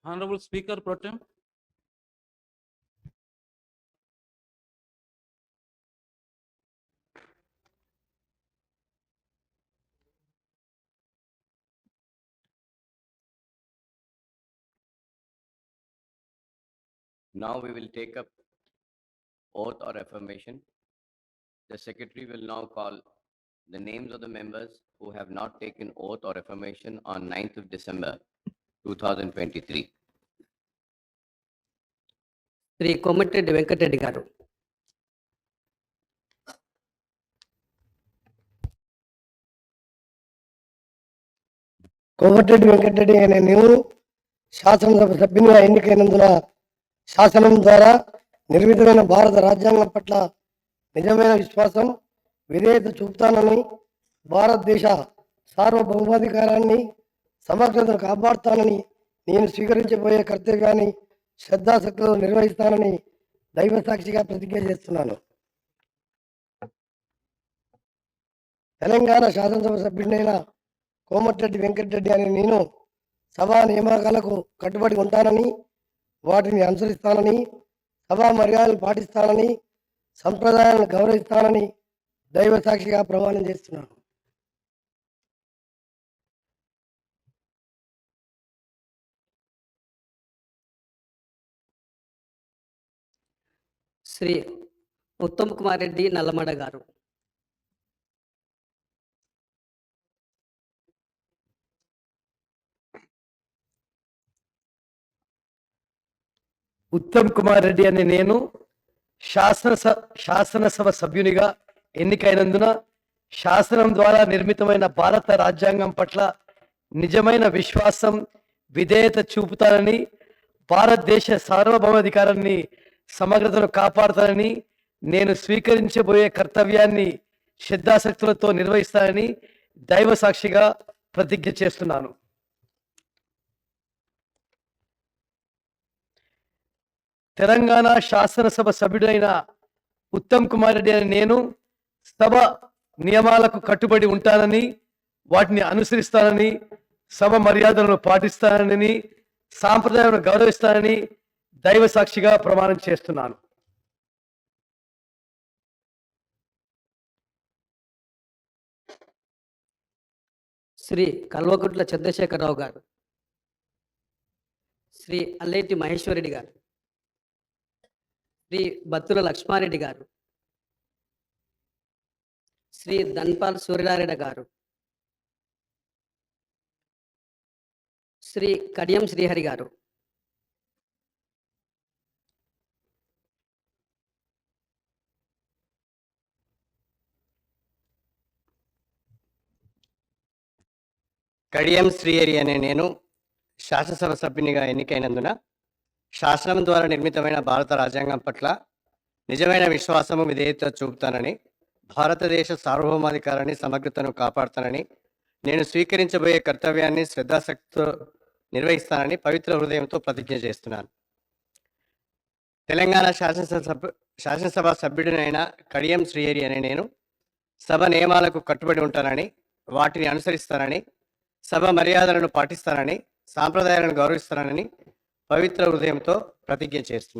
Honorable Speaker Pro Tem. Now we will take up oath or affirmation. The secretary will now call the names of the members who have not taken oath or affirmation on 9th of December 2023. Shri Komatireddy Venkatareddy గారు, కోమటిరెడ్డి వెంకటరెడ్డి అనే నేను శాసనసభ సభ్యునిగా ఎన్నికైనందున శాసనం ద్వారా నిర్మితమైన భారత రాజ్యాంగం పట్ల నిజమైన విశ్వాసం, విధేయత చూపుతానని, భారతదేశ సార్వభౌమాధికారాన్ని, సమగ్రతను కాపాడుతానని, నేను స్వీకరించబోయే కర్తవ్యాన్ని శ్రద్ధాశక్తితో నిర్వహిస్తానని దైవ సాక్షిగా ప్రతిజ్ఞ చేస్తున్నాను. తెలంగాణ శాసనసభ సభ్యుడినైన కోమటిరెడ్డి వెంకటరెడ్డి అనే నేను సభా నియామకాలకు కట్టుబడి ఉంటానని, వాటిని అనుసరిస్తానని, సభా మర్యాదలు పాటిస్తానని, సంప్రదాయాలను గౌరవిస్తానని దైవ సాక్షిగా ప్రమాణం చేస్తున్నాను. శ్రీ ఉత్తమ్ కుమార్ రెడ్డి నల్లమడ గారు, ఉత్తమ్ కుమార్ రెడ్డి అనే నేను శాసనసభ సభ్యునిగా ఎన్నికైనందున శాసనం ద్వారా నిర్మితమైన భారత రాజ్యాంగం పట్ల నిజమైన విశ్వాసం, విధేయత చూపుతానని, భారతదేశ సార్వభౌమాధికారాన్ని, సమగ్రతను కాపాడుతానని, నేను స్వీకరించబోయే కర్తవ్యాన్ని శ్రద్ధాశక్తులతో నిర్వహిస్తానని దైవ సాక్షిగా ప్రతిజ్ఞ చేస్తున్నాను. తెలంగాణ శాసనసభ సభ్యుడైన ఉత్తమ్ కుమార్ రెడ్డి అని నేను సభ నియమాలకు కట్టుబడి ఉంటానని, వాటిని అనుసరిస్తానని, సభ మర్యాదలను పాటిస్తానని, సాంప్రదాయాలను గౌరవిస్తానని దైవ సాక్షిగా ప్రమాణం చేస్తున్నాను. శ్రీ కల్వకుట్ల చంద్రశేఖరరావు గారు, శ్రీ అల్లేటి మహేశ్వరరెడ్డి గారు, శ్రీ బత్తుల లక్ష్మారెడ్డి గారు, శ్రీ ధన్పాల్ సూర్యనారాయణ గారు, శ్రీ కడియం శ్రీహరి గారు, కడియం శ్రీహరి అనే నేను శాసనసభ సభ్యునిగా ఎన్నికైనందున శాసనం ద్వారా నిర్మితమైన భారత రాజ్యాంగం పట్ల నిజమైన విశ్వాసము, విధేయత చూపుతానని, భారతదేశ సార్వభౌమాధికారాన్ని, సమగ్రతను కాపాడుతానని, నేను స్వీకరించబోయే కర్తవ్యాన్ని శ్రద్ధాశక్తితో నిర్వహిస్తానని పవిత్ర హృదయంతో ప్రతిజ్ఞ చేస్తున్నాను. తెలంగాణ శాసనసభ సభ్యుడినైన కడియం శ్రీహరి అనే నేను సభ నియమాలకు కట్టుబడి ఉంటానని, వాటిని అనుసరిస్తానని, సభ మర్యాదలను పాటిస్తానని, సాంప్రదాయాలను గౌరవిస్తానని పవిత్ర హృదయంతో ప్రతిజ్ఞ చేస్తున్నాను.